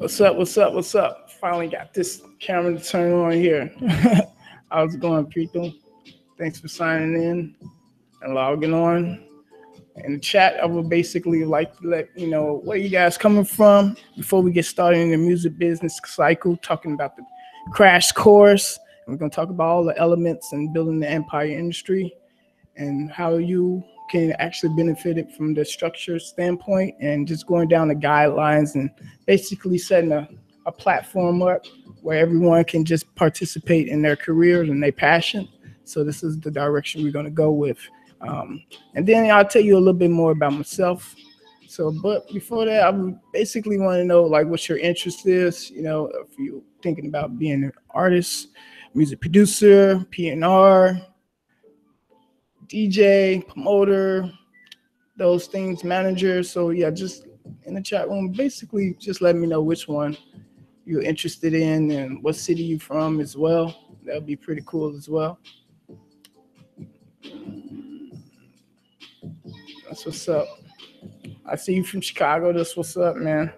What's up? What's up? What's up? Finally got this camera to turn on here. How's it going, people? Thanks for signing in and logging on. In the chat, I would basically like to let you know where you guys coming from before we get started in the music business cycle, talking about the crash course. We're going to talk about all the elements in building the empire industry and how you can actually benefit it from the structure standpoint and just going down the guidelines and basically setting a platform up where everyone can just participate in their careers and their passion. So this is the direction we're going to go with. And then I'll tell you a little bit more about myself. So, but before that, I would basically want to know like what your interest is. You know, if you're thinking about being an artist, music producer, P&R, DJ, promoter, those things, manager. So yeah, just in the chat room, basically just let me know which one you're interested in and what city you from as well. That would be pretty cool as well. That's what's up. I see you from Chicago. That's what's up, man.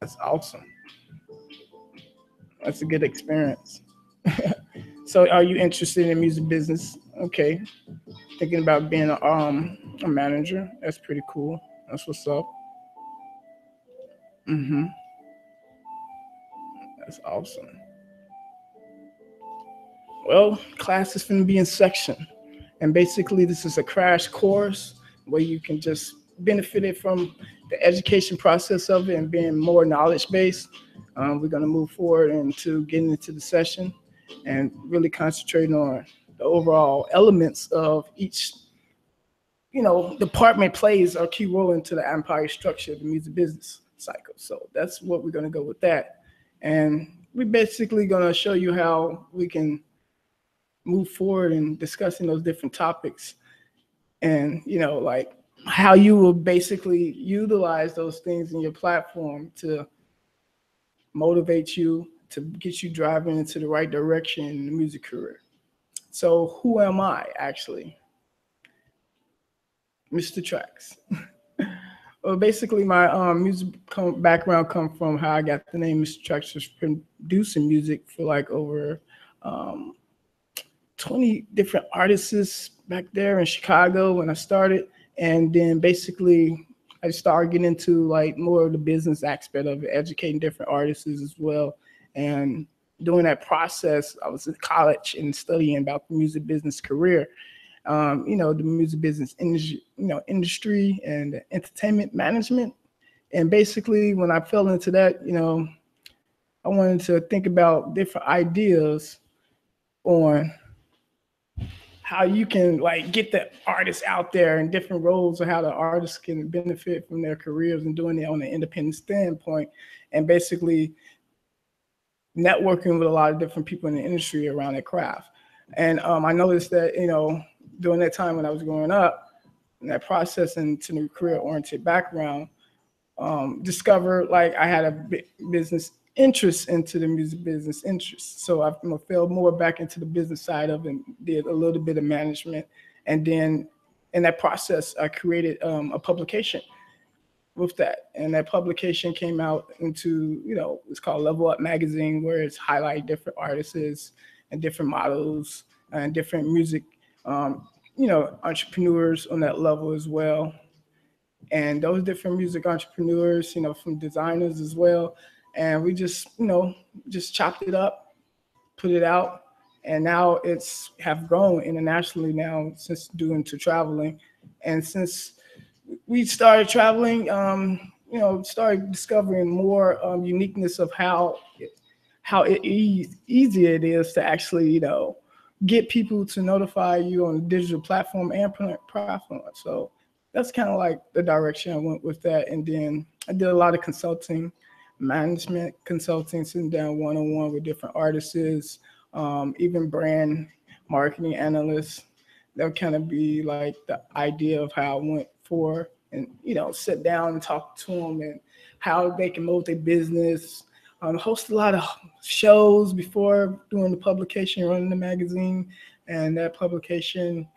That's awesome. That's a good experience. So are you interested in music business? Okay. Thinking about being a manager. That's pretty cool. That's what's up. Mm-hmm. That's awesome. Well, class is going to be in section. And basically, this is a crash course where you can just benefit it from the education process of it and being more knowledge based. We're going to move forward into getting into the session and really concentrating on the overall elements of each, department plays a key role into the empire structure of the music business cycle. So that's what we're going to go with that. And we're basically going to show you how we can move forward in discussing those different topics and like how you will basically utilize those things in your platform to motivate you, to get you driving into the right direction in the music career. So who am I actually? Mr. Tracks. Well, basically my music background come from how I got the name Mr. Tracks, was producing music for like over 20 different artists back there in Chicago when I started. And then basically I started getting into like more of the business aspect of it, educating different artists as well. And during that process, I was in college and studying about the music business career, the music business industry and entertainment management. And basically when I fell into that, I wanted to think about different ideas on how you can like get the artists out there in different roles, or how the artists can benefit from their careers and doing it on an independent standpoint, and basically networking with a lot of different people in the industry around their craft. And I noticed that, during that time when I was growing up, in that process into the career-oriented background, discovered like I had a business interest into the music business interest. So I fell more back into the business side of it and did a little bit of management. And then in that process, I created a publication with that. And that publication came out into, it's called Level Up Magazine, where it's highlight different artists and different models and different music, entrepreneurs on that level as well. And those different music entrepreneurs, from designers as well. And we just chopped it up, put it out, and now it's have grown internationally now since doing to traveling. And since we started traveling, started discovering more uniqueness of how easy it is to actually, get people to notify you on a digital platform and platform. So that's kind of like the direction I went with that. And then I did a lot of consulting, management consulting, sitting down one-on-one with different artists, even brand marketing analysts. That would kind of be like the idea of how I went for, and sit down and talk to them and how they can mold their business. Host a lot of shows before doing the publication, running the magazine, and that publication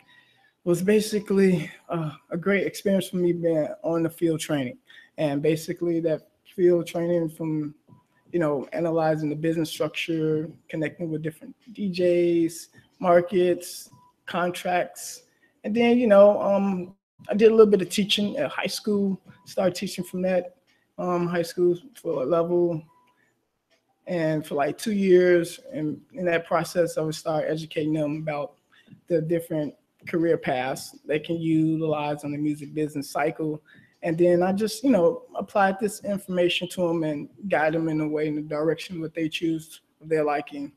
was basically a great experience for me being on the field training. And basically that field training from, analyzing the business structure, connecting with different DJs, markets, contracts. And then, I did a little bit of teaching at high school, started teaching from that high school for a level. And for like 2 years, and in that process, I would start educating them about the different career paths they can utilize on the music business cycle. And then I just, applied this information to them and guide them in a way, in the direction what they choose of their liking.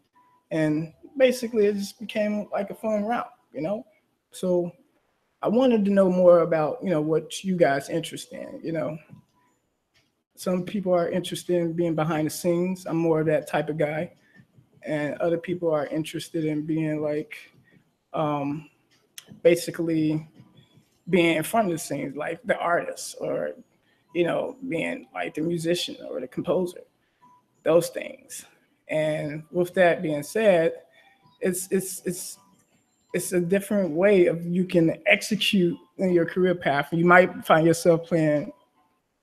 And basically, it just became like a fun route. So I wanted to know more about, what you guys interested in. Some people are interested in being behind the scenes. I'm more of that type of guy. And other people are interested in being like, basically being in front of the scenes, like the artist, or, being like the musician or the composer, those things. And with that being said, it's a different way of you can execute in your career path. You might find yourself playing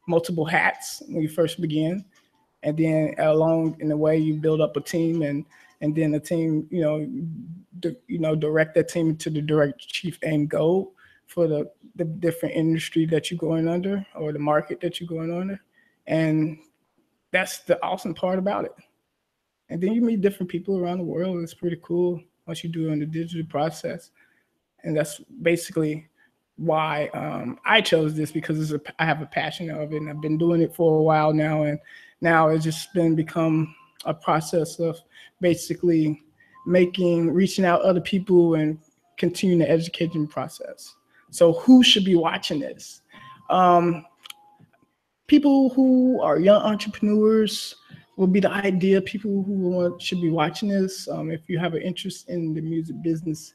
multiple hats when you first begin, and then along in the way you build up a team, and then the team, direct that team to the direct chief end goal for the different industry that you're going under, or the market that you're going under. And that's the awesome part about it. And then you meet different people around the world. It's pretty cool once you do it in the digital process. And that's basically why I chose this, because I have a passion of it, and I've been doing it for a while now. And now it's just become a process of basically reaching out other people and continuing the education process. So who should be watching this? People who are young entrepreneurs will be the idea. People who should be watching this. If you have an interest in the music business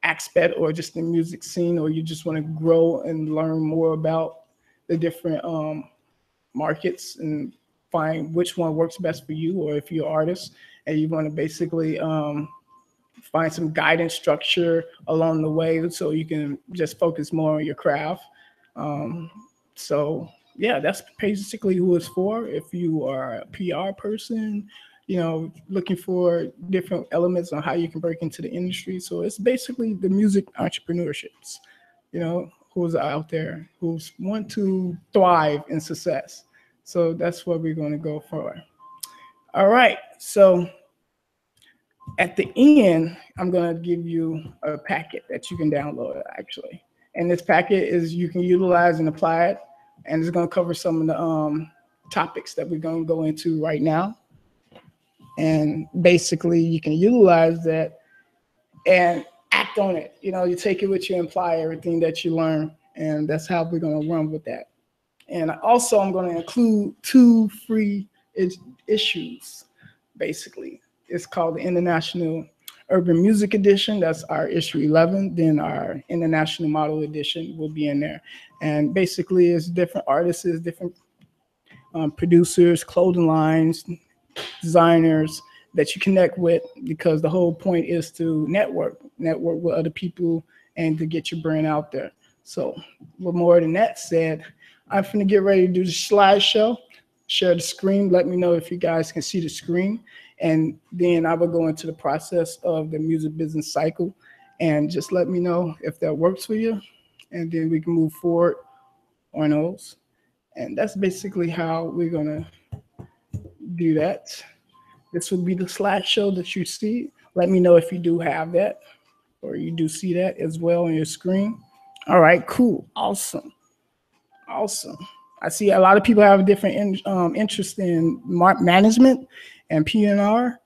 aspect, or just the music scene, or you just want to grow and learn more about the different markets and find which one works best for you, or if you're an artist and you want to basically find some guidance structure along the way so you can just focus more on your craft. So yeah, that's basically who it's for. If you are a PR person, looking for different elements on how you can break into the industry. So it's basically the music entrepreneurships, who's out there, who's want to thrive in success. So that's what we're going to go for. All right. So at the end, I'm going to give you a packet that you can download, actually. And this packet is you can utilize and apply it. And it's going to cover some of the topics that we're going to go into right now. And basically, you can utilize that and act on it. You take it with you and apply everything that you learn. And that's how we're going to run with that. And also, I'm going to include 2 free issues, basically. It's called the International Urban Music Edition. That's our issue 11. Then our International Model Edition will be in there. And basically, it's different artists, different producers, clothing lines, designers that you connect with, because the whole point is to network with other people and to get your brand out there. So with more than that said, I'm going to get ready to do the slideshow, share the screen. Let me know if you guys can see the screen. And then I will go into the process of the music business cycle, and just let me know if that works for you. And then we can move forward on those. And that's basically how we're going to do that. This will be the slideshow that you see. Let me know if you do have that, or you do see that as well on your screen. All right, cool. Awesome. I see a lot of people have a different interest in management and P&R.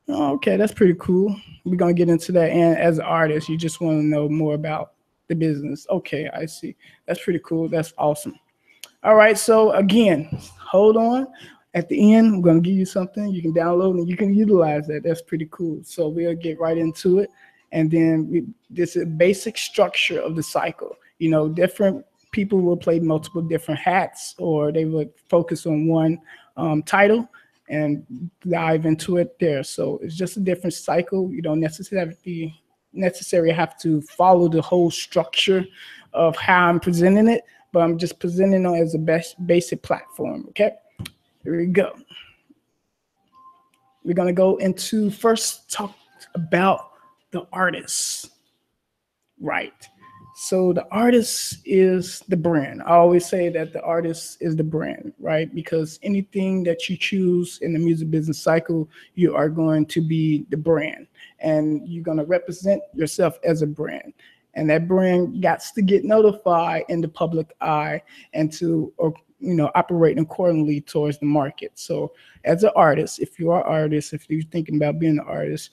Oh, okay, that's pretty cool. We're going to get into that. And as an artist, you just want to know more about the business. Okay, I see. That's pretty cool. That's awesome. All right, so again, hold on. At the end, I'm going to give you something you can download and you can utilize that. That's pretty cool. So we'll get right into it. And then this is a basic structure of the cycle. Different people will play multiple different hats, or they would focus on one title and dive into it there. So it's just a different cycle. You don't necessarily have to follow the whole structure of how I'm presenting it, but I'm just presenting it as a basic platform. Okay. Here we go. We're going to go into first talk about the artist. Right. So the artist is the brand. I always say that the artist is the brand, right? Because anything that you choose in the music business cycle, you are going to be the brand and you're going to represent yourself as a brand. And that brand got to get notified in the public eye and to, or, operate accordingly towards the market. So as an artist, if you are an artist, if you're thinking about being an artist,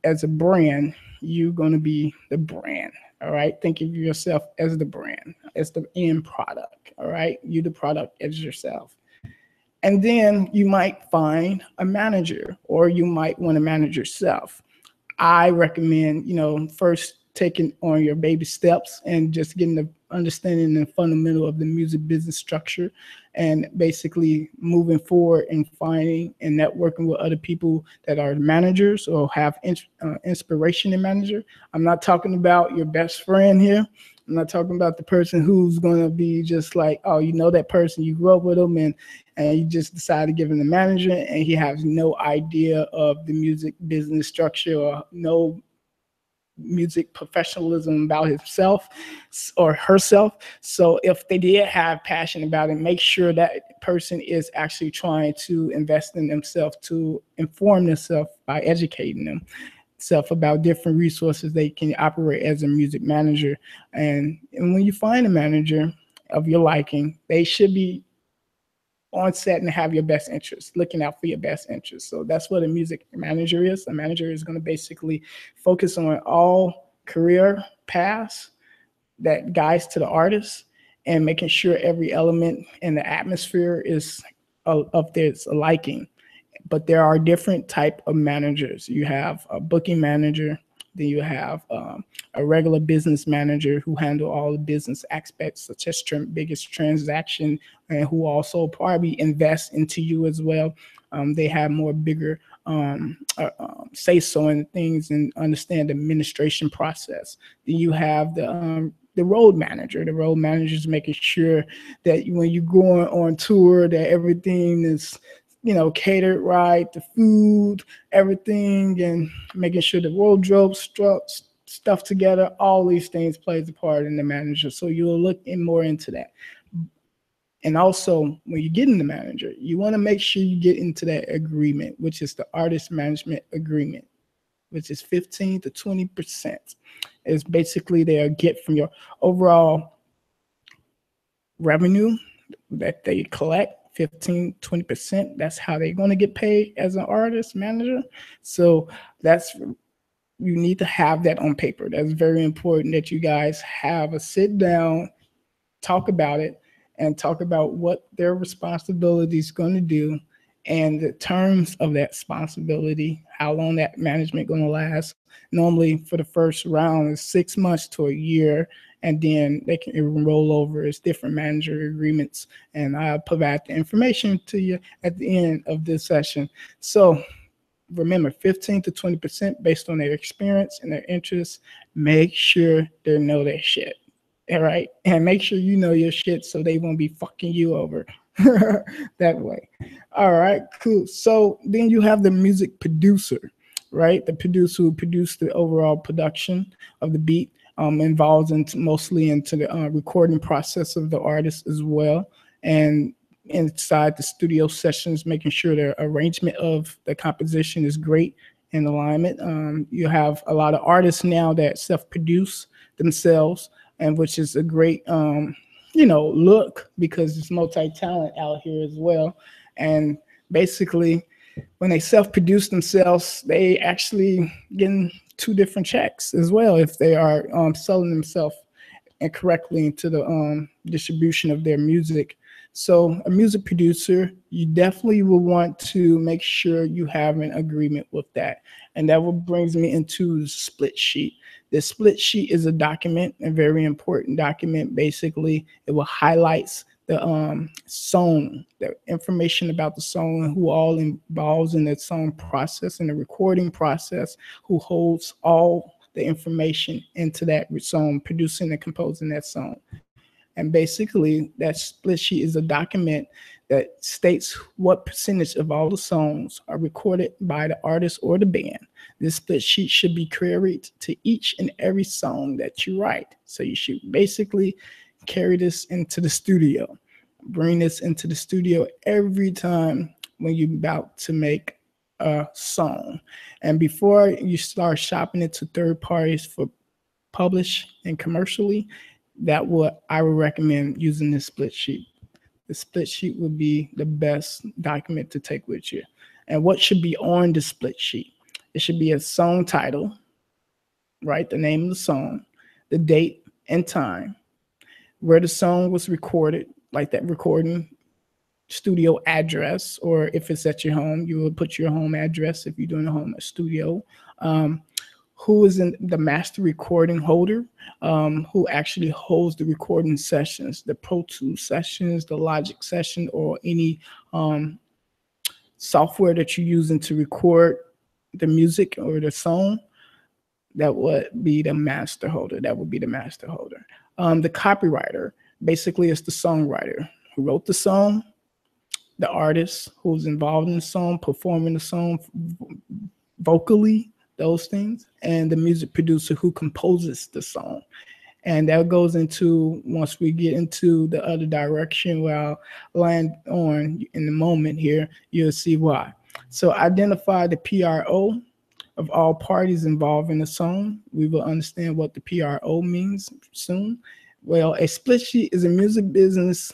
as a brand, you're going to be the brand. All right. Think of yourself as the brand, as the end product. All right. You, the product, as yourself. And then you might find a manager or you might want to manage yourself. I recommend, first taking on your baby steps and just getting the understanding and fundamental of the music business structure and basically moving forward and finding and networking with other people that are managers or have inspiration in manager. I'm not talking about your best friend here. I'm not talking about the person who's going to be just like, oh, that person, you grew up with them and you just decide to give him the manager and he has no idea of the music business structure or no music professionalism about himself or herself. So if they did have passion about it, make sure that person is actually trying to invest in themselves to inform themselves by educating themselves about different resources they can operate as a music manager. And when you find a manager of your liking, they should be on set and have your best interests, looking out for your best interests. So that's what a music manager is. A manager is going to basically focus on all career paths that guides to the artist and making sure every element in the atmosphere is of their liking. But there are different type of managers. You have a booking manager, then you have a regular business manager who handle all the business aspects such as biggest transaction and who also probably invest into you as well. They have more bigger say so in things and understand the administration process. Then you have the road manager. The road manager is making sure that when you're going on tour, that everything is catered right, the food, everything, and making sure the wardrobe stuff together. All these things plays a part in the manager. So you'll look more into that. And also, when you get in the manager, you want to make sure you get into that agreement, which is the artist management agreement, which is 15 to 20%. It's basically they'll get from your overall revenue that they collect. 15, 20%. That's how they're going to get paid as an artist manager. So you need to have that on paper. That's very important that you guys have a sit down, talk about it, and talk about what their responsibility is going to do and the terms of that responsibility, how long that management going to last. Normally for the first round is 6 months to a year, and then they can even roll over as different manager agreements. And I'll provide the information to you at the end of this session. So remember, 15 to 20% based on their experience and their interests. Make sure they know their shit. All right. And make sure you know your shit so they won't be fucking you over that way. All right, cool. So then you have the music producer, right? The producer who produced the overall production of the beat, involved mostly into the recording process of the artist as well. And inside the studio sessions, making sure the arrangement of the composition is great in alignment. You have a lot of artists now that self-produce themselves, and which is a great look because it's multi-talent out here as well. And basically when they self-produce themselves, they actually getting 2 different checks as well if they are selling themselves and correctly into the distribution of their music. So a music producer, you definitely will want to make sure you have an agreement with that. And that will brings me into the split sheet. The split sheet is a document, a very important document. Basically, it will highlight the song, the information about the song, and who all involves in the song process and the recording process, who holds all the information into that song, producing and composing that song. And basically, that split sheet is a document that states what percentage of all the songs are recorded by the artist or the band. This split sheet should be carried to each and every song that you write. So you should basically carry this into the studio. Bring this into the studio every time when you're about to make a song. And before you start shopping it to third parties for publish and commercially, I would recommend using this split sheet. The split sheet would be the best document to take with you. And what should be on the split sheet? It should be a song title, right? The name of the song, the date and time, where the song was recorded, like that recording studio address, or if it's at your home, you would put your home address if you're doing a home studio. Who is in the master recording holder, who actually holds the recording sessions, the Pro Tools sessions, the Logic session, or any software that you're using to record the music or the song. That would be the master holder. That would be the master holder. The copywriter basically is the songwriter who wrote the song, the artist who's involved in the song, performing the song vocally, those things, and the music producer who composes the song. And that goes into, once we get into the other direction where I'll land on in the moment here, you'll see why. So identify the PRO of all parties involved in the song. We will understand what the PRO means soon. Well, a split sheet is a music business,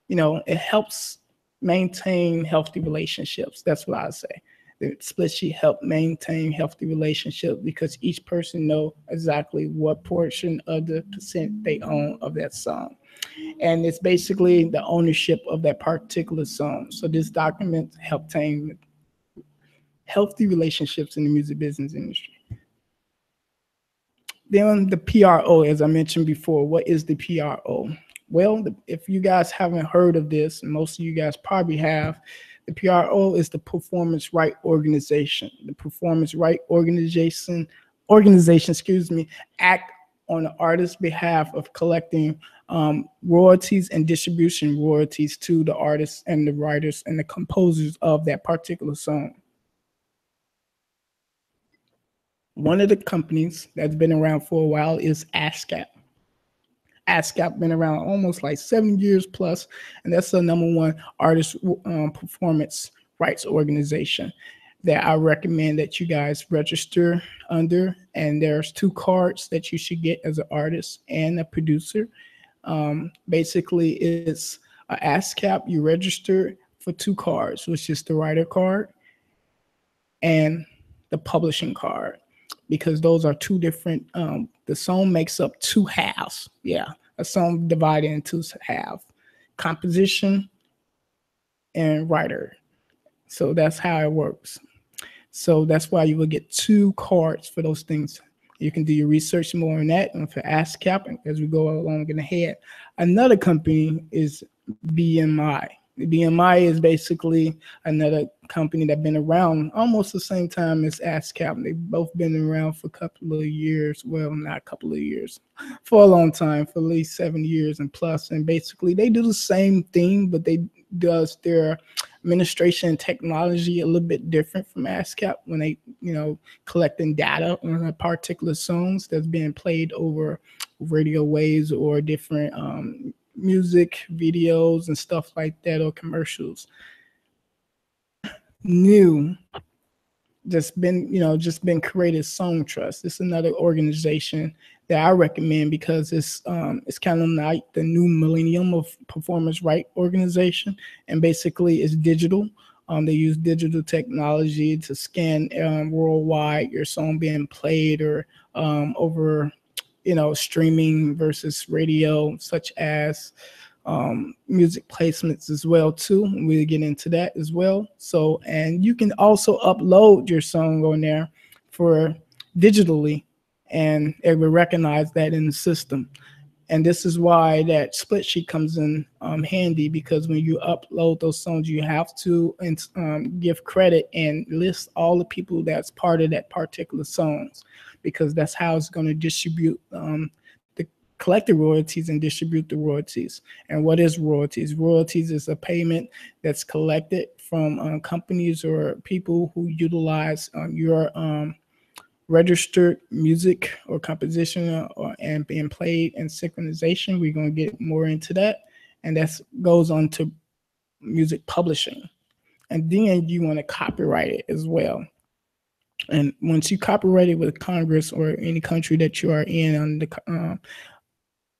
it helps maintain healthy relationships. That's what I say. The split sheet help maintain healthy relationships because each person know exactly what portion of the percent they own of that song. And it's basically the ownership of that particular song. So this document help maintain healthy relationships in the music business industry. Then the PRO, as I mentioned before, what is the PRO? Well, if you guys haven't heard of this, and most of you guys probably have, the PRO is the Performance Right Organization. The Performance Right Organization, act on the artist's behalf of collecting royalties and distribution royalties to the artists and the writers and the composers of that particular song. One of the companies that's been around for a while is ASCAP. ASCAP been around almost like 7 years plus, and that's the #1 artist performance rights organization that I recommend that you guys register under. And there's 2 cards that you should get as an artist and a producer. Basically, it's a ASCAP. You register for 2 cards, which is the writer card and the publishing card, because those are 2 different, the song makes up 2 halves. Yeah, a song divided into half, composition and writer. So that's how it works. So that's why you will get 2 cards for those things. You can do your research more on that and for ASCAP as we go along in ahead. Another company is BMI. The BMI is basically another company that's been around almost the same time as ASCAP. They've both been around for a couple of years. Well, not a couple of years, for a long time, for at least 7 years and plus. And basically, they do the same thing, but they does their administration and technology a little bit different from ASCAP when they, collecting data on a particular songs that's being played over radio waves or different music videos and stuff like that, or commercials. New, just been created, Song Trust. It's another organization that I recommend because it's kind of like the new millennium of performance right organization, and basically it's digital. They use digital technology to scan worldwide your song being played or over streaming versus radio, such as music placements as well too. We'll get into that as well. So, and you can also upload your song on there for digitally, and it will recognize that in the system. And this is why that split sheet comes in handy, because when you upload those songs, you have to give credit and list all the people that's part of that particular songs, because that's how it's going to distribute the collect the royalties and distribute the royalties. And what is royalties? Royalties is a payment that's collected from companies or people who utilize your registered music or composition and being played in synchronization. We're going to get more into that. And that goes on to music publishing. And then you want to copyright it as well. And once you copyright it with Congress or any country that you are in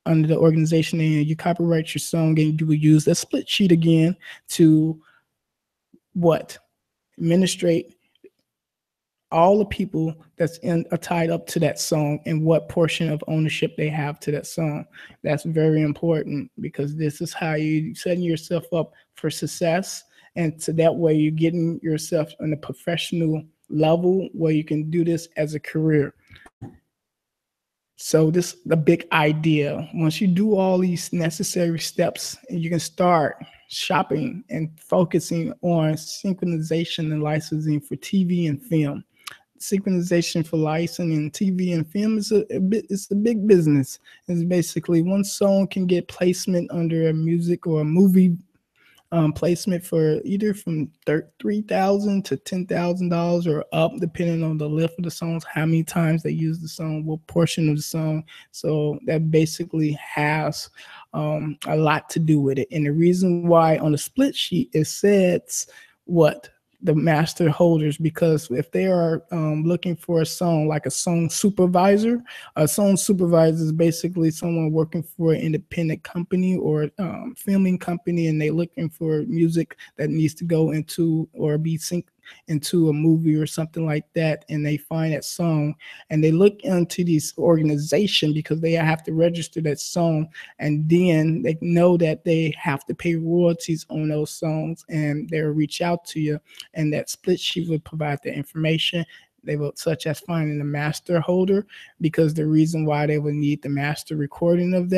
under the organization, and you copyright your song, and you will use that split sheet again to what? Administrate all the people that's are tied up to that song and what portion of ownership they have to that song. That's very important, because this is how you setting yourself up for success. And so that way you're getting yourself on a professional level where you can do this as a career. So this is the big idea. Once you do all these necessary steps, you can start shopping and focusing on synchronization and licensing for TV and film. Synchronization for licensing TV and film is it's a big business. It's basically one song can get placement under a music or a movie placement for either from $3,000 to $10,000 or up, depending on the lift of the songs, how many times they use the song, what portion of the song. So that basically has a lot to do with it. And the reason why on the split sheet it says what? The master holders, because if they are looking for a song, like a song supervisor is basically someone working for an independent company or filming company, and they're looking for music that needs to go into or be synced into a movie or something like that, and they find that song and they look into this organization because they have to register that song, and then they know that they have to pay royalties on those songs, and they'll reach out to you, and that split sheet will provide the information. They will, such as finding the master holder, because the reason why they would need the master recording of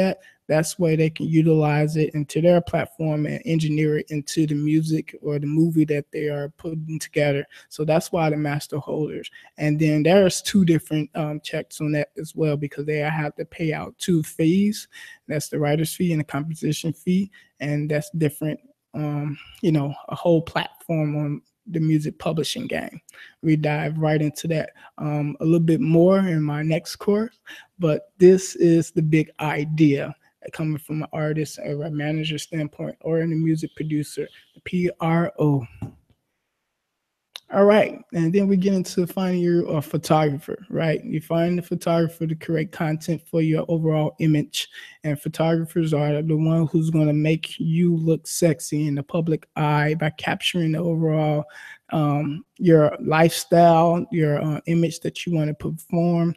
that's why they can utilize it into their platform and engineer it into the music or the movie that they are putting together. So that's why the master holders. And then there's two different checks on that as well, because they have to pay out two fees. That's the writer's fee and the composition fee. And that's different, a whole platform on the music publishing game. We dive right into that a little bit more in my next course, but this is the big idea coming from an artist or a manager standpoint or in a music producer, the PRO. All right, and then we get into finding your photographer, right? You find the photographer to create content for your overall image, and photographers are the one who's going to make you look sexy in the public eye by capturing the overall your lifestyle, your image that you want to perform.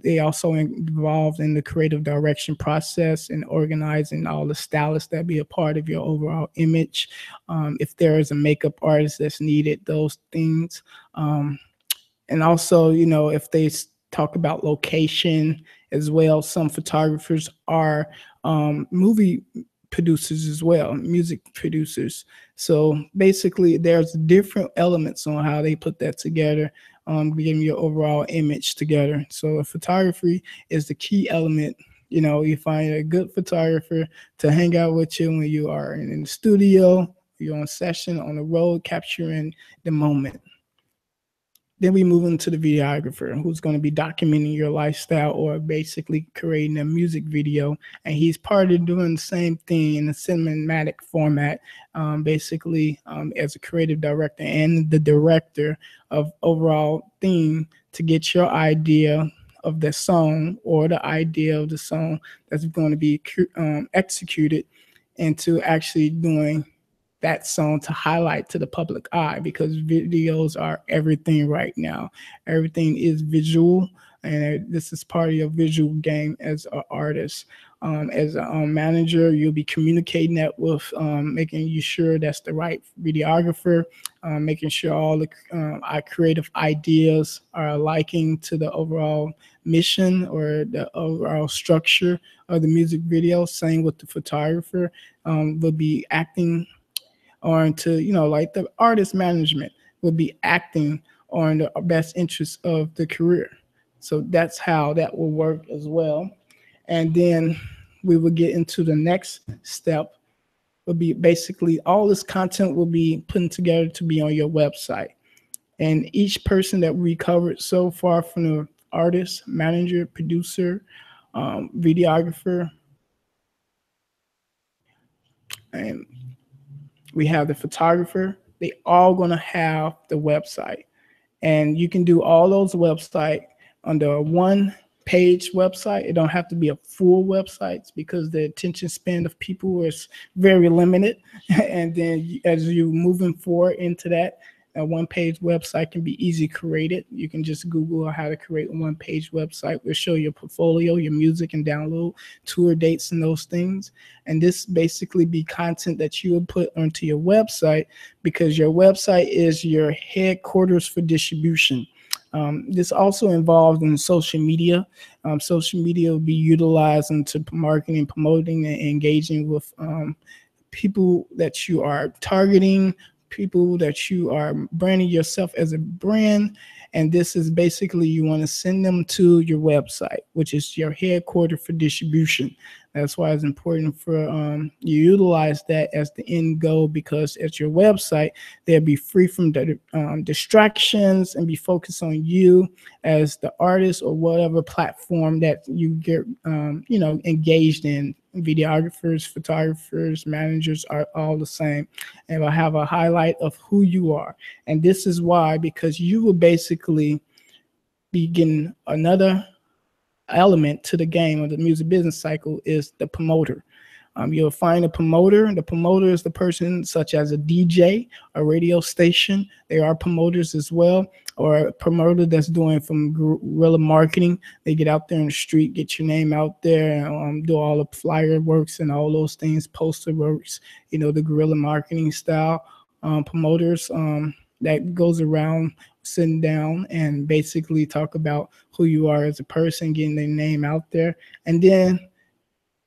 They also involved in the creative direction process and organizing all the stylists that be a part of your overall image. If there is a makeup artist that's needed, those things. And also, if they talk about location as well, some photographers are movie producers as well, music producers. So basically there's different elements on how they put that together, getting your overall image together. So photography is the key element. You find a good photographer to hang out with you when you are in the studio, you're on session, on the road, capturing the moment. Then we move into the videographer, who's going to be documenting your lifestyle or basically creating a music video. And he's part of doing the same thing in a cinematic format, basically as a creative director and the director of overall theme to get your idea of the song or the idea of the song that's going to be executed into actually doing that song to highlight to the public eye, because videos are everything right now. Everything is visual, and this is part of your visual game as an artist. As a manager, you'll be communicating that with making you sure that's the right videographer, making sure all the our creative ideas are liking to the overall mission or the overall structure of the music video. Same with the photographer. Will be acting or into, like the artist management would be acting on the best interest of the career. So that's how that will work as well. And then we will get into the next step, will be basically all this content will be put together to be on your website. And each person that we covered so far, from the artist, manager, producer, videographer, and we have the photographer, they all going to have the website. And you can do all those website under a one page website. It don't have to be a full website because the attention span of people is very limited. And then as you moving forward into that, a one page website can be easy created. You can just Google how to create a one page website. We'll show your portfolio, your music, and download tour dates and those things. And this basically be content that you will put onto your website, because your website is your headquarters for distribution. This also involved in social media. Social media will be utilized into marketing, promoting, and engaging with people that you are targeting, people that you are branding yourself as a brand. And this is basically, you want to send them to your website, which is your headquarters for distribution. That's why it's important for you utilize that as the end goal, because at your website, they'll be free from the distractions and be focused on you as the artist or whatever platform that you get, engaged in. Videographers, photographers, managers are all the same. And will have a highlight of who you are. And this is why, because you will basically be getting another element to the game of the music business cycle, is the promoter. You'll find a promoter. The promoter is the person such as a DJ, a radio station. They are promoters as well, or a promoter that's doing from guerrilla marketing. They get out there in the street, get your name out there, do all the flyer works and all those things, poster works, the guerrilla marketing style. Promoters that goes around sitting down and basically talk about who you are as a person, getting their name out there. And then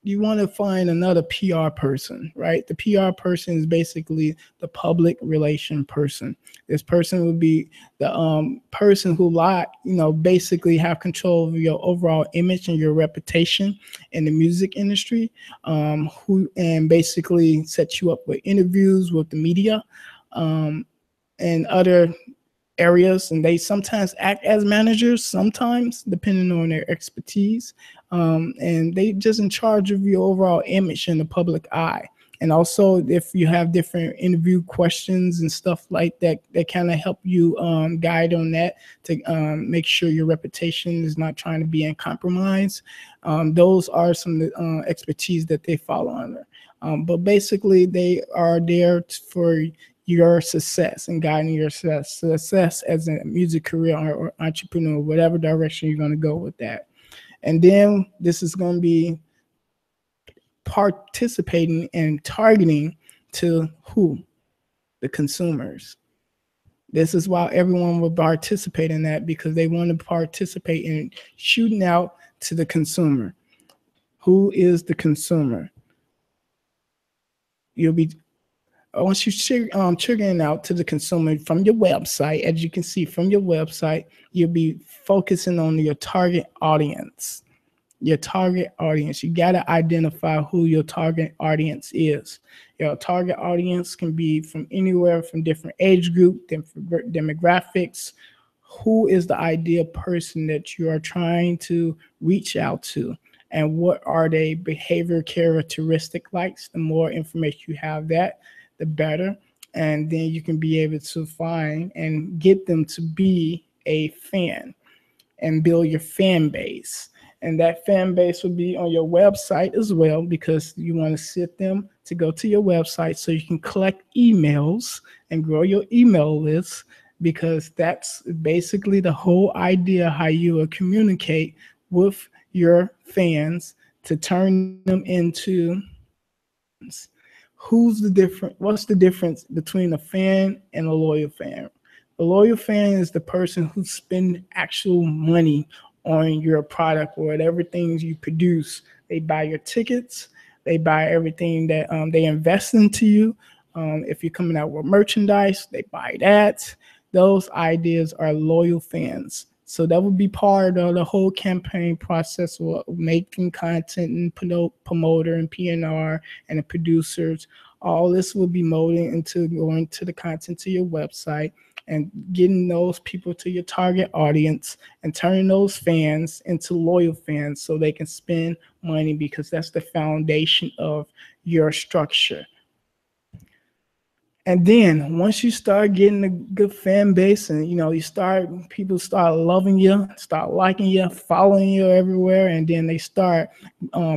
you want to find another PR person, right? The PR person is basically the public relation person. This person would be the person who basically have control of your overall image and your reputation in the music industry, who and basically set you up with interviews with the media and other areas. And they sometimes act as managers, sometimes depending on their expertise, and they just in charge of your overall image in the public eye. And also, if you have different interview questions and stuff like that, they kind of help you guide on that to make sure your reputation is not trying to be in compromise. Those are some of the expertise that they follow under. But basically, they are there for your success and guiding your success as a music career or entrepreneur, whatever direction you're going to go with that. And then this is going to be participating and targeting to who? The consumers. This is why everyone will participate in that, because they want to participate in shooting out to the consumer. Who is the consumer? You'll be once you triggering out to the consumer from your website. As you can see from your website, you'll be focusing on your target audience. Your target audience. You got to identify who your target audience is. Your target audience can be from anywhere from different age group, different demographics. Who is the ideal person that you are trying to reach out to? And what are their behavior characteristic likes? The more information you have that, the better. And then you can be able to find and get them to be a fan and build your fan base. And that fan base will be on your website as well, because you want to set them to go to your website so you can collect emails and grow your email list, because that's basically the whole idea, how you will communicate with your fans to turn them into what's the difference between a fan and a loyal fan? A loyal fan is the person who spend actual money on your product or whatever things you produce. They buy your tickets, they buy everything that they invest into you. If you're coming out with merchandise, they buy that. Those ideas are loyal fans. So that would be part of the whole campaign process, making content and promoter and PNR and the producers. All this will be molded into going to the content to your website and getting those people to your target audience and turning those fans into loyal fans so they can spend money, because that's the foundation of your structure. And then once you start getting a good fan base and, people start loving you, start liking you, following you everywhere, and then they start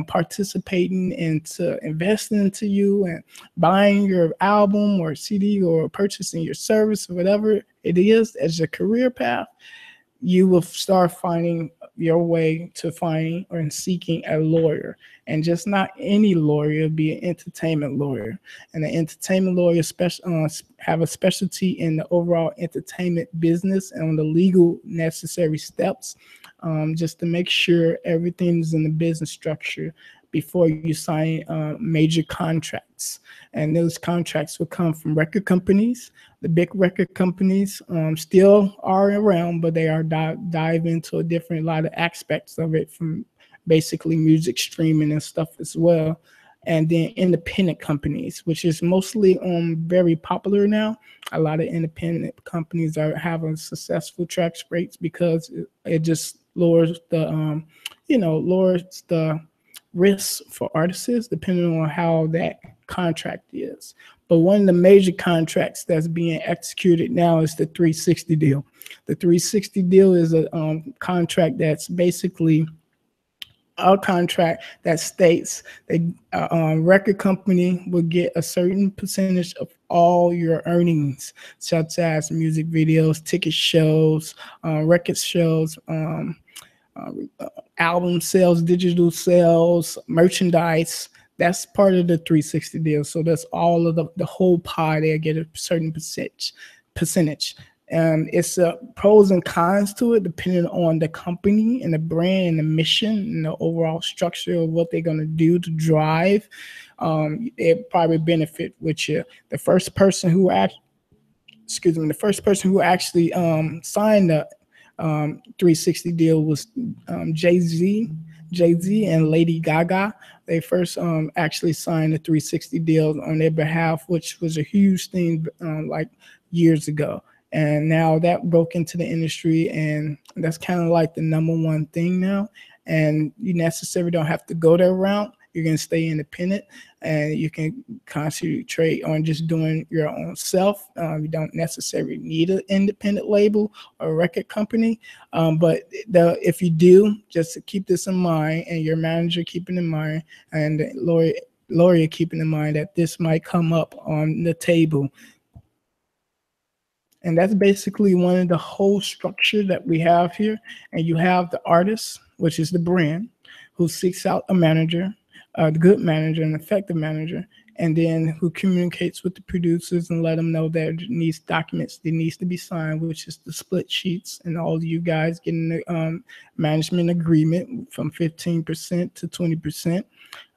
participating into investing into you and buying your album or CD or purchasing your service or whatever it is as your career path, you will start finding your way to finding or seeking a lawyer. And just not any lawyer, be an entertainment lawyer. And the entertainment lawyer have a specialty in the overall entertainment business and on the legal necessary steps, just to make sure everything's in the business structure before you sign major contracts. And those contracts will come from record companies. The big record companies still are around, but they are dive into a lot of aspects of it, from basically music streaming and stuff as well. And then independent companies, which is mostly very popular now. A lot of independent companies are having successful track rates because it just lowers the lowers the risks for artists depending on how that contract is. But one of the major contracts that's being executed now is the 360 deal. The 360 deal is a contract that's basically a contract that states that a record company will get a certain percentage of all your earnings, such as music videos, ticket shows, record shows, album sales, digital sales, merchandise. That's part of the 360 deal. So that's all of the whole pie. They get a certain percentage. And it's pros and cons to it, depending on the company and the brand and the mission and the overall structure of what they're going to do to drive. It probably benefit with you. The first person who actually signed the 360 deal was Jay-Z and Lady Gaga. They first actually signed the 360 deal on their behalf, which was a huge thing like years ago. And now that broke into the industry, and that's kind of like the number one thing now. And you necessarily don't have to go that route. You're going to stay independent, and you can concentrate on just doing your own self. You don't necessarily need an independent label or a record company. But if you do, just keep this in mind, and your manager keeping in mind, and the lawyer keeping in mind that this might come up on the table. And that's basically one of the whole structure that we have here. And you have the artist, which is the brand, who seeks out a manager, a good manager, an effective manager, and then who communicates with the producers and let them know that there needs documents that needs to be signed, which is the split sheets, and all of you guys getting the management agreement from 15% to 20%.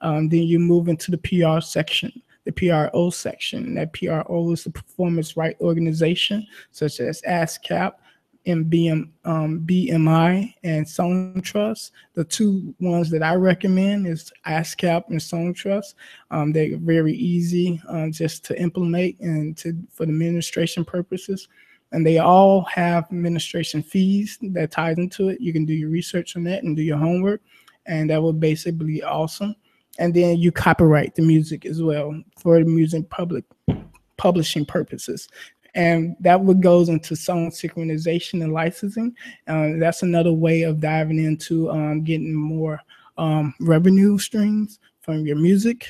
Then you move into the PR section, the PRO section. That PRO is the performance right organization, such as ASCAP, BMI, and SongTrust. The two ones that I recommend is ASCAP and SongTrust. They're very easy just to implement and for the administration purposes. And they all have administration fees that ties into it. You can do your research on that and do your homework, and that will basically be awesome. And then you copyright the music as well for the music publishing purposes. And that would goes into song synchronization and licensing. That's another way of diving into getting more revenue streams from your music.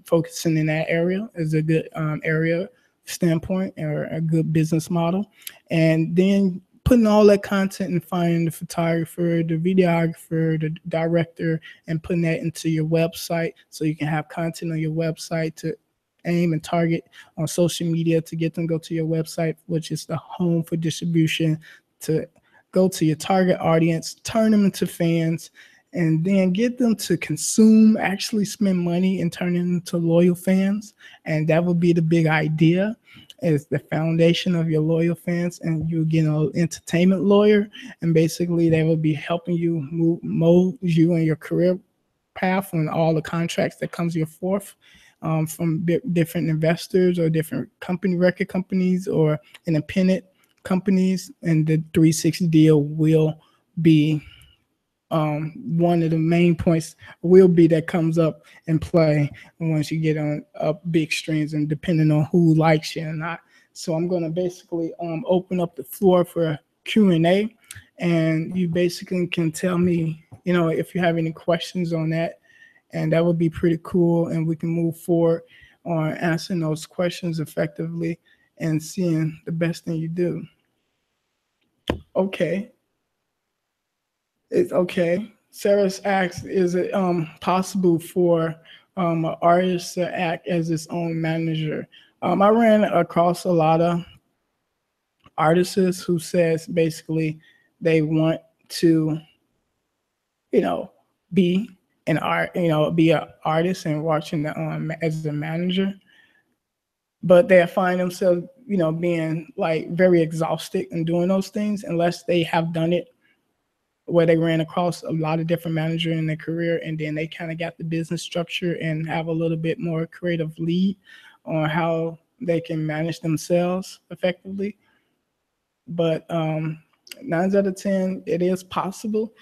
Focusing in that area is a good area standpoint or a good business model. And then putting all that content and finding the photographer, the videographer, the director, and putting that into your website so you can have content on your website to aim and target on social media to get them go to your website, which is the home for distribution, to go to your target audience, turn them into fans, and then get them to consume, actually spend money and turn them into loyal fans. And that would be the big idea. is the foundation of your loyal fans, and you get an entertainment lawyer, and basically they will be helping you mold you in your career path on all the contracts that comes your forth from different investors or different record companies or independent companies, and the 360 deal will be one of the main points will be that comes up in play once you get on up big streams and depending on who likes you or not. So I'm going to basically open up the floor for Q&A, and you basically can tell me, if you have any questions on that, and that would be pretty cool, and we can move forward on answering those questions effectively and seeing the best thing you do. Okay. It's okay. Sarah's asks, is it possible for an artist to act as its own manager? I ran across a lot of artists who says basically they want to, be an artist and watching the as a manager, but they find themselves, being like very exhausted in doing those things unless they have done it where they ran across a lot of different managers in their career, and then they kind of got the business structure and have a little bit more creative lead on how they can manage themselves effectively. But 9 out of 10, it is possible.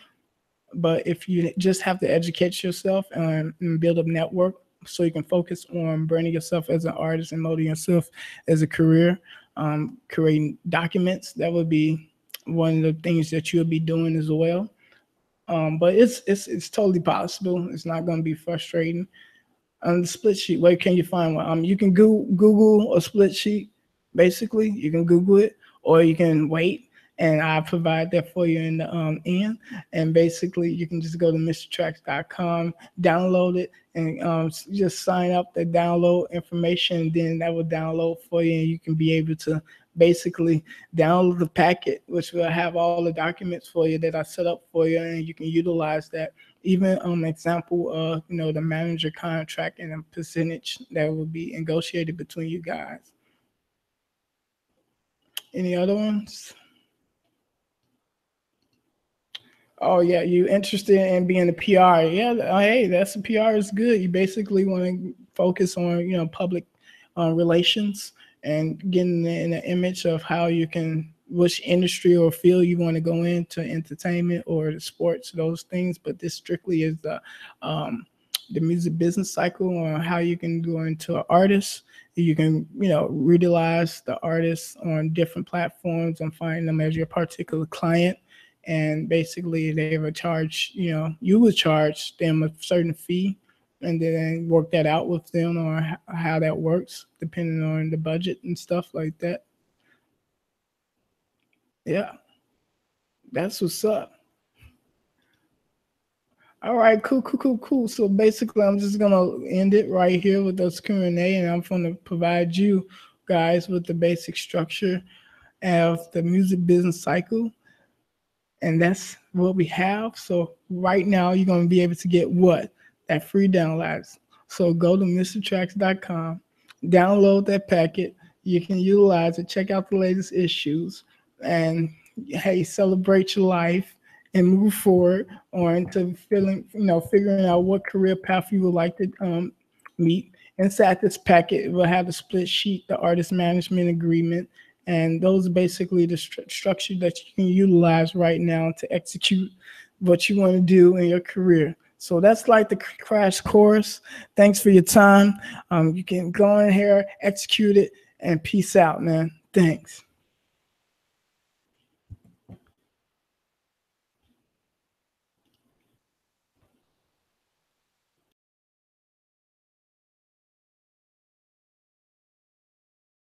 But if you just have to educate yourself and build a network so you can focus on branding yourself as an artist and molding yourself as a career, creating documents, that would be one of the things that you'll be doing as well. But it's totally possible. It's not going to be frustrating. On the split sheet, where can you find one? You can Google a split sheet. Basically, you can Google it, or you can wait, and I provide that for you in the end. And basically, you can just go to MrTracks.com, download it, and just sign up the download information. And then that will download for you, and you can be able to basically download the packet, which will have all the documents for you that I set up for you, and you can utilize that. Even example of the manager contract and a percentage that will be negotiated between you guys. Any other ones? Oh yeah, you interested in being a PR? Yeah, hey, that's a PR is good. You basically want to focus on public relations and getting in the image of how you can, which industry or field you want to go into, entertainment or the sports, those things. But this strictly is the music business cycle on how you can go into an artist. You can, utilize the artists on different platforms and find them as your particular client. And basically they would charge, you would charge them a certain fee, and then work that out with them or how that works depending on the budget and stuff like that. Yeah, that's what's up. All right, cool. So basically, I'm just gonna end it right here with this Q&A, and I'm gonna provide you guys with the basic structure of the music business cycle, and that's what we have. So right now, you're gonna be able to get what? That free downloads. So go to MrTracks.com, download that packet. You can utilize it, check out the latest issues, and hey, celebrate your life and move forward on to figuring out what career path you would like to meet. Inside this packet, we'll have the split sheet, the artist management agreement, and those are basically the structure that you can utilize right now to execute what you want to do in your career. So that's like the crash course. Thanks for your time. You can go in here, execute it, and peace out, man. Thanks.